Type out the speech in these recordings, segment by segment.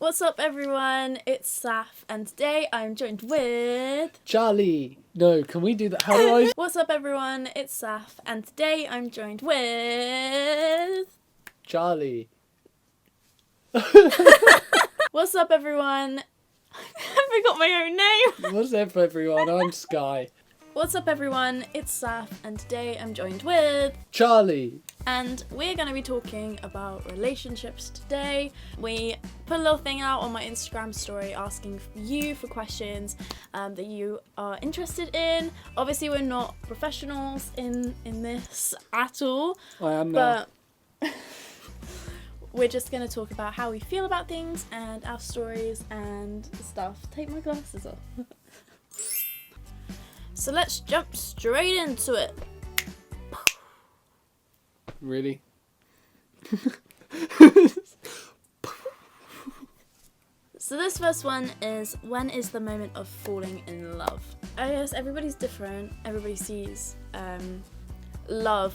What's up, everyone? It's Saph, and today I'm joined with... Charlie! No, can we do that? How do I... What's up, everyone? It's Saph, and today I'm joined with... Charlie. What's up, everyone? I forgot my own name. What's up, everyone? I'm Sky. What's up, everyone? It's Saph, and today I'm joined with... Charlie! And we're going to be talking about relationships today. We put a little thing out on my Instagram story asking you for questions that you are interested in. Obviously, we're not professionals in this at all. I am now. But we're just going to talk about how we feel about things and our stories and stuff. Take my glasses off. So let's jump straight into it. Really? So this first one is, when is the moment of falling in love? I guess everybody's different. Everybody sees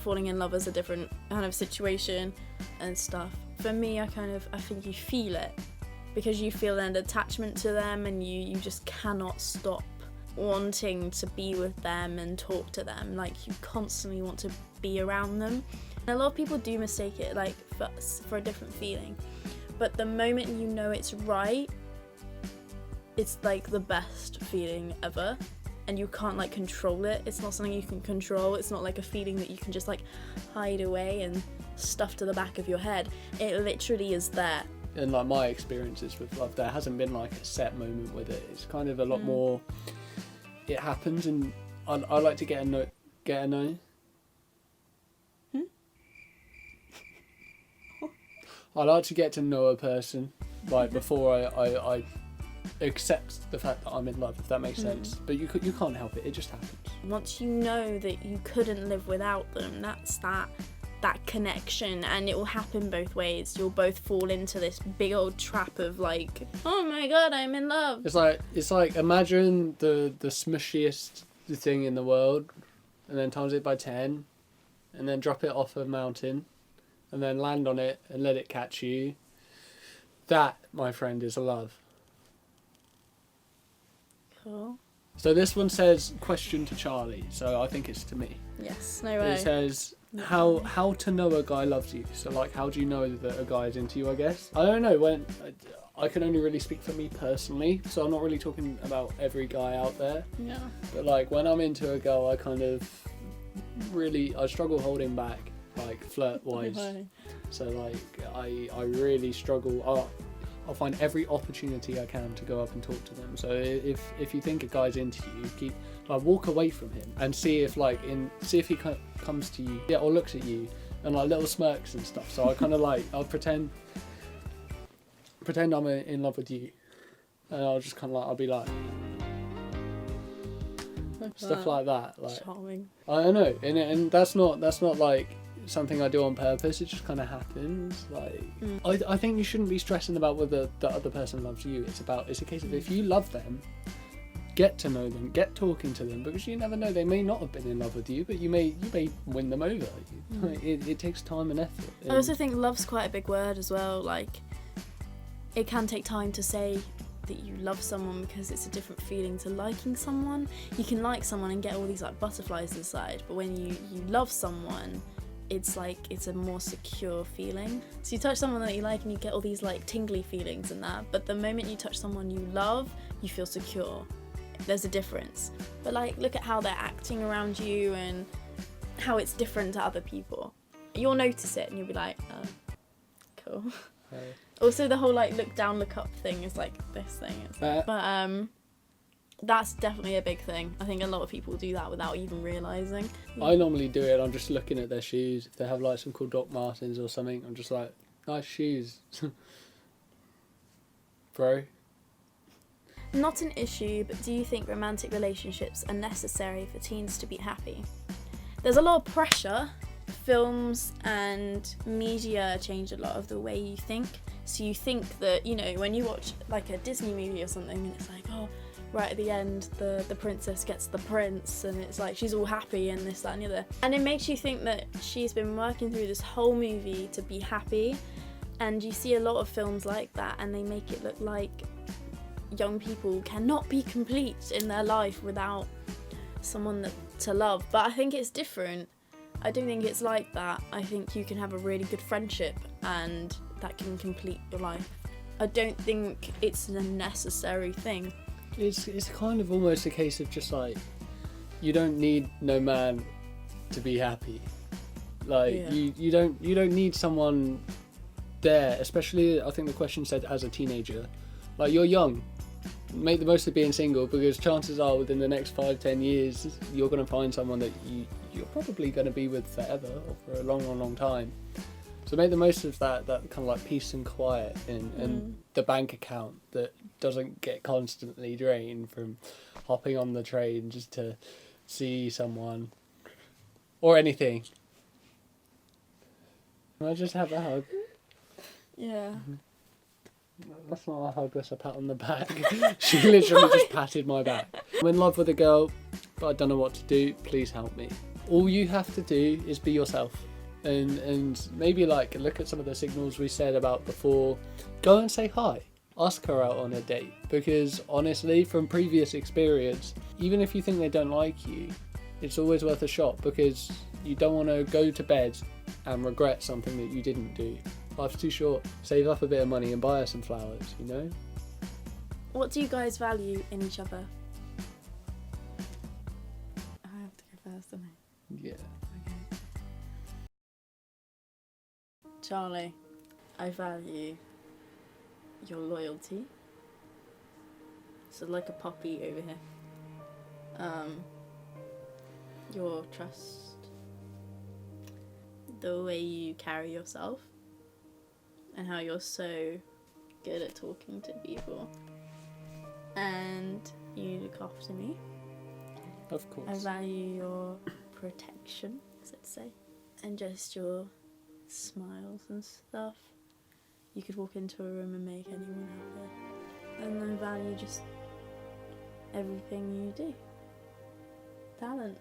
falling in love as a different kind of situation and stuff. For me, I think you feel it because you feel an attachment to them and you just cannot stop wanting to be with them and talk to them. Like, you constantly want to be around them. And a lot of people do mistake it like for a different feeling, but the moment you know it's right, it's like the best feeling ever, and you can't like control it. It's not something you can control. It's not like a feeling that you can just like hide away and stuff to the back of your head. It literally is there. And like my experiences with love, there hasn't been like a set moment with it. It's kind of a lot more, it happens, and I like to get a know. I like to get to know a person, like, before I accept the fact that I'm in love, if that makes sense. But you can't help it. It just happens. Once you know that you couldn't live without them, that's that connection, and it will happen both ways. You'll both fall into this big old trap of like, oh my god, I'm in love. It's like imagine the smushiest thing in the world, and then times it by 10, and then drop it off a mountain, and then land on it and let it catch you. That, my friend, is love. Cool. So this one says, question to Charlie, so I think it's to me. Yes, no way. It says, how to know a guy loves you. So like, how do you know that a guy is into you, I guess? I don't know, when I can only really speak for me personally, so I'm not really talking about every guy out there. Yeah. But like, when I'm into a girl, I struggle holding back, like flirt-wise. Okay. So like, I really struggle. I'll find every opportunity I can to go up and talk to them. So if you think a guy's into you, walk away from him and see if he comes to you, or looks at you, and like little smirks and stuff. So I kind of I'll pretend I'm in love with you, and I'll just kind of I'll be like stuff like that. Like, charming. I don't know, and that's not like something I do on purpose. It just kind of happens. Like, I think you shouldn't be stressing about whether the other person loves you. It's a case of, if you love them, get to know them, get talking to them, because you never know, they may not have been in love with you, but you may win them over. It takes time and effort. I also think love's quite a big word as well. Like, it can take time to say that you love someone, because it's a different feeling to liking someone. You can like someone and get all these like butterflies inside, but when you love someone, it's a more secure feeling. So you touch someone that you like and you get all these like tingly feelings and that, but the moment you touch someone you love, you feel secure. There's a difference. But like, look at how they're acting around you and how it's different to other people. You'll notice it and you'll be like, oh, cool. Hey. Also, the whole like look down, look up thing is like this thing. But that's definitely a big thing. I think a lot of people do that without even realising. I normally do it, I'm just looking at their shoes. If they have like some cool Doc Martens or something, I'm just like, nice shoes. Bro. Not an issue, but do you think romantic relationships are necessary for teens to be happy? There's a lot of pressure. Films and media change a lot of the way you think. So you think that, when you watch like a Disney movie or something, and it's like, oh, right at the end, the princess gets the prince, and it's like she's all happy and this, that, and the other. And it makes you think that she's been working through this whole movie to be happy, And you see a lot of films like that, and they make it look like young people cannot be complete in their life without someone to love. But I think it's different. I don't think it's like that. I think you can have a really good friendship and that can complete your life. I don't think it's a necessary thing. It's kind of almost a case of just like, you don't need no man to be happy. Like, Yeah. you don't need someone there, especially, I think the question said as a teenager. Like, you're young, make the most of being single, because chances are within the next 5-10 years you're going to find someone that you're probably going to be with forever or for a long time. So make the most of that kind of like peace and quiet and the bank account that doesn't get constantly drained from hopping on the train just to see someone or anything. Can I just have a hug? Yeah. That's not a hug, that's a pat on the back. She literally just patted my back. I'm in love with a girl, but I don't know what to do. Please help me. All you have to do is be yourself. And maybe like look at some of the signals we said about before. Go and say hi. Ask her out on a date. Because honestly, from previous experience, even if you think they don't like you, it's always worth a shot, because you don't want to go to bed and regret something that you didn't do. Life's too short. Save up a bit of money and buy her some flowers, you know? What do you guys value in each other? I have to go first, don't I? Yeah. Okay. Charlie, I value your loyalty. So like a puppy over here. Your trust. The way you carry yourself. And how you're so good at talking to people. And you look after me. Of course. I value your protection, as I'd say. And just your smiles and stuff. You could walk into a room and make anyone happy. And I value just everything you do. Talent.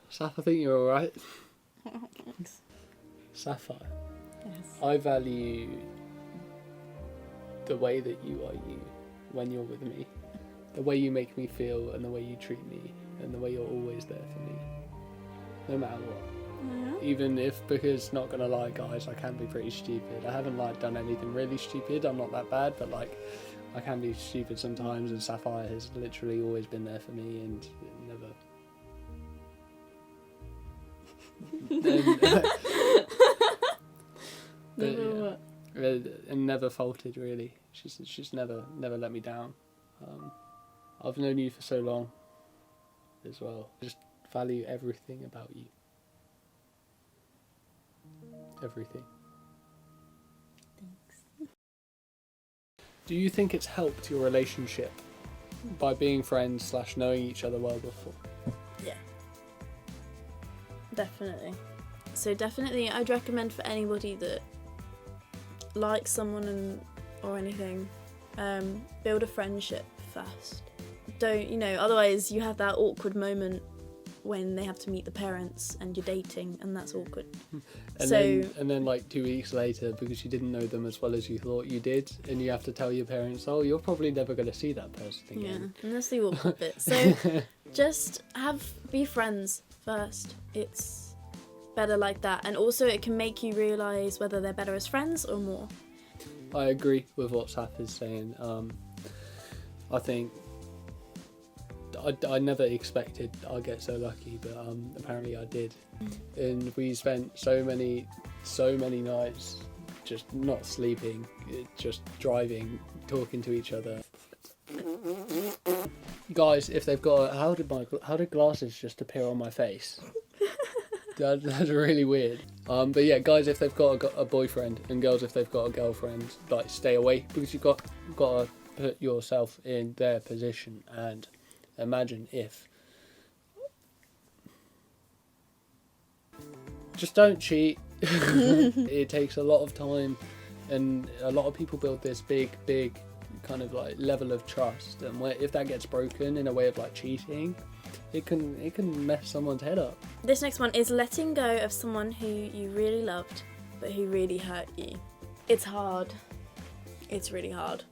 Sapphire, I think you're alright. Thanks. Sapphire, Yes. I value the way that you are you when you're with me. The way you make me feel and the way you treat me and the way you're always there for me. No matter what. Yeah. Even if, because not gonna lie guys, I can be pretty stupid. I haven't like done anything really stupid, I'm not that bad, but like I can be stupid sometimes, and Sapphire has literally always been there for me and never and never faltered really. She's never let me down. I've known you for so long as well. Just value everything about you. Everything. Thanks. Do you think it's helped your relationship by being friends / knowing each other well before? Yeah. Definitely. So definitely I'd recommend for anybody that likes someone or anything, build a friendship first. Don't, otherwise you have that awkward moment when they have to meet the parents and you're dating, and that's awkward. And then like 2 weeks later, because you didn't know them as well as you thought you did, and you have to tell your parents, oh, you're probably never going to see that person again. Yeah, and that's the awkward bit. So just be friends first. It's better like that, and also it can make you realise whether they're better as friends or more. I agree with what Saf is saying. I think I never expected I'd get so lucky, but apparently I did. And we spent so many nights just not sleeping, just driving, talking to each other. Guys, if they've got how did glasses just appear on my face? That's really weird. But yeah, guys, if they've got a boyfriend, and girls if they've got a girlfriend, like stay away, because you've got to put yourself in their position and imagine if. Just don't cheat. It takes a lot of time, and a lot of people build this big kind of like level of trust, and if that gets broken in a way of like cheating, it can mess someone's head up. This next one is letting go of someone who you really loved but who really hurt you. It's hard. It's really hard.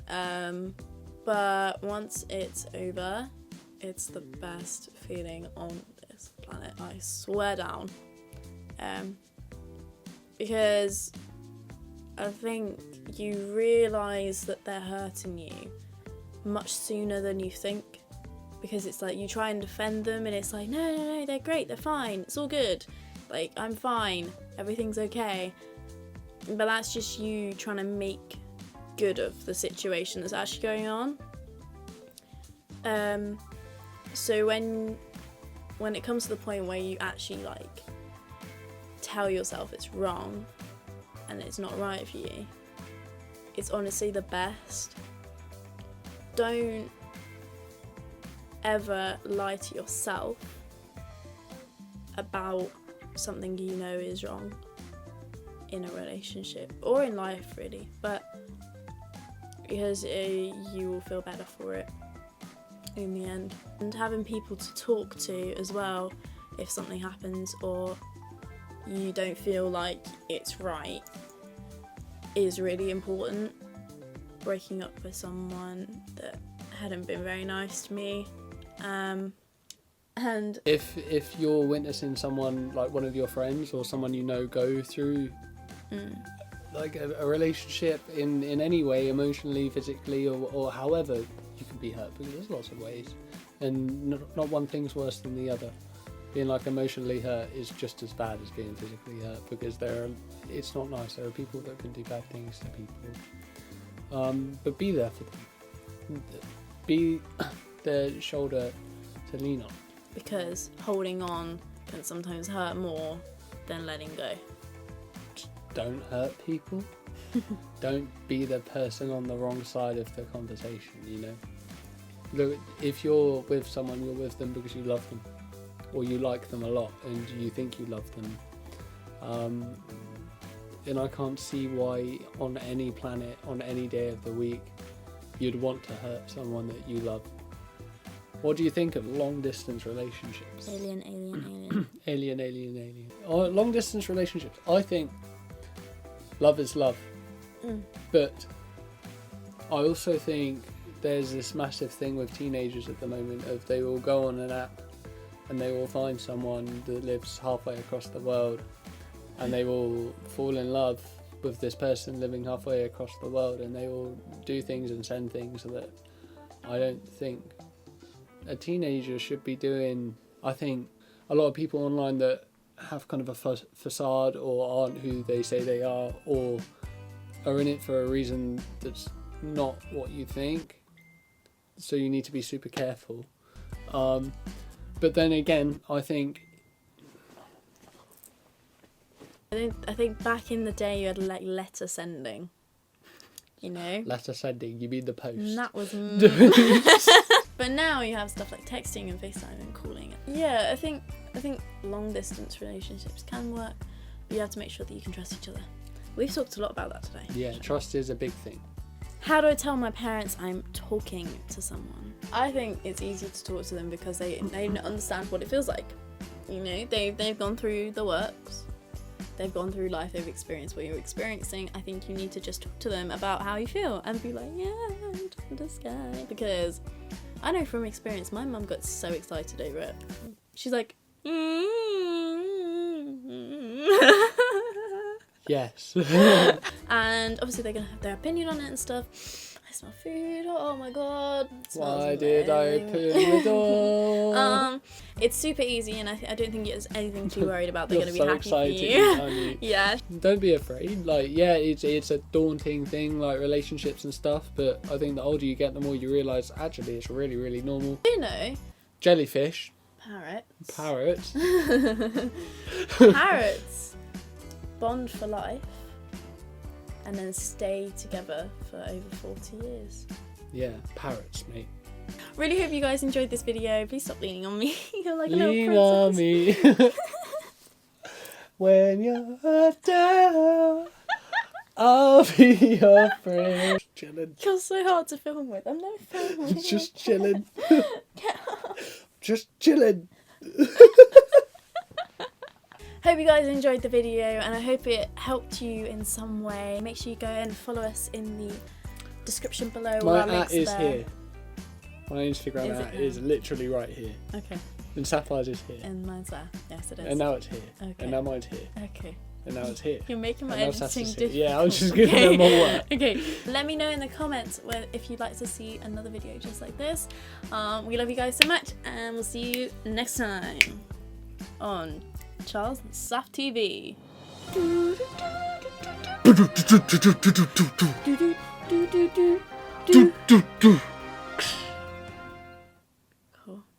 But once it's over, it's the best feeling on this planet, I swear down. Because I think you realise that they're hurting you much sooner than you think. Because it's like you try and defend them and it's like, no, they're great, they're fine, it's all good. Like, I'm fine, everything's okay. But that's just you trying to make good of the situation that's actually going on. So when it comes to the point where you actually like tell yourself it's wrong and it's not right for you, it's honestly the best. Don't ever lie to yourself about something you know is wrong in a relationship or in life, really, but because you will feel better for it in the end. And having people to talk to as well if something happens or you don't feel like it's right is really important. Breaking up with someone that hadn't been very nice to me, and if you're witnessing someone, like one of your friends or someone you know, go through like a relationship in any way, emotionally, physically, or however you can be hurt, because there's lots of ways, and not one thing's worse than the other. Being like emotionally hurt is just as bad as being physically hurt, because it's not nice. There are people that can do bad things to people, but be there for them. Be their shoulder to lean on. Because holding on can sometimes hurt more than letting go. Don't hurt people. Don't be the person on the wrong side of the conversation, you know. Look, if you're with someone, you're with them because you love them, or you like them a lot and you think you love them. And I can't see why on any planet, on any day of the week, you'd want to hurt someone that you love. What do you think of long distance relationships? Alien. Alien. Oh, long distance relationships. I think love is love. But I also think there's this massive thing with teenagers at the moment of they will go on an app and they will find someone that lives halfway across the world and they will fall in love with this person living halfway across the world, and they will do things and send things that I don't think a teenager should be doing. I think a lot of people online that have kind of a facade or aren't who they say they are, or are in it for a reason that's not what you think, so you need to be super careful. But then again, I think back in the day you had like letter sending, you know. Letter sending, you mean the post? And that was but now you have stuff like texting and FaceTime and calling. Yeah, I think long distance relationships can work, but you have to make sure that you can trust each other. We've talked a lot about that today. Yeah, trust is a big thing. How do I tell my parents I'm talking to someone? I think it's easy to talk to them because they understand what it feels like. You know, they've gone through the works, they've gone through life, they've experienced what you're experiencing. I think you need to just talk to them about how you feel and be like, yeah, I'm talking to this guy. Because I know from experience, my mum got so excited over it. She's like, Yes. And obviously they're gonna have their opinion on it and stuff. I smell food. Oh my god. Why did I open the door? It's super easy, and I don't think there's anything to be worried about. They're You're gonna be so happy excited, for you. aren't you? Yeah. Don't be afraid. Like, yeah, it's a daunting thing, like relationships and stuff. But I think the older you get, the more you realise actually it's really, really normal. You know. Jellyfish. Parrots. Parrots bond for life and then stay together for over 40 years. Yeah, parrots, mate. Really hope you guys enjoyed this video. Please stop leaning on me. You're like a Lean little on princess. me. When you're down, I'll be your friend. Chilling. You're so hard to film with. I'm no film with you. Just chilling. Just chilling. Hope you guys enjoyed the video, and I hope it helped you in some way. Make sure you go and follow us in the description below. My @ is here. My Instagram Is it @ now? is literally right here. Okay. And Sapphire's is here. And mine's there. Yes, it is. And now it's here. Okay. And now mine's here. Okay. And now it's here. You're making my And now editing Sass's difficult. here. Yeah, I was just giving them more work. Okay, let me know in the comments if you'd like to see another video just like this. We love you guys so much, and we'll see you next time on Charles and Saf TV. Do, do, do, do, do, do, do, do.